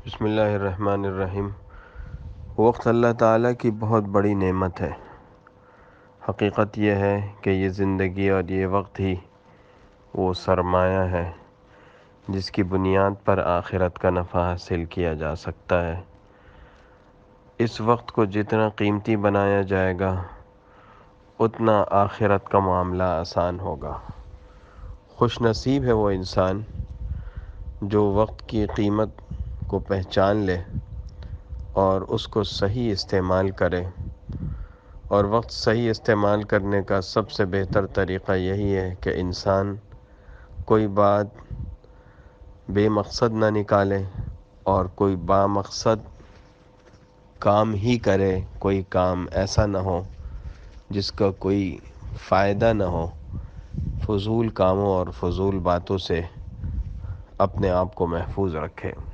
بسم اللہ الرحمن الرحیم۔ وقت اللہ تعالیٰ کی بہت بڑی نعمت ہے۔ حقیقت یہ ہے کہ یہ زندگی اور یہ وقت ہی وہ سرمایہ ہے جس کی بنیاد پر آخرت کا نفع حاصل کیا جا سکتا ہے۔ اس وقت کو جتنا قیمتی بنایا جائے گا اتنا آخرت کا معاملہ آسان ہوگا۔ خوش نصیب ہے وہ انسان جو وقت کی قیمت کو پہچان لے اور اس کو صحیح استعمال کرے، اور وقت صحیح استعمال کرنے کا سب سے بہتر طریقہ یہی ہے کہ انسان کوئی بات بے مقصد نہ نکالے اور کوئی بامقصد کام ہی کرے۔ کوئی کام ایسا نہ ہو جس کا کوئی فائدہ نہ ہو۔ فضول کاموں اور فضول باتوں سے اپنے آپ کو محفوظ رکھے۔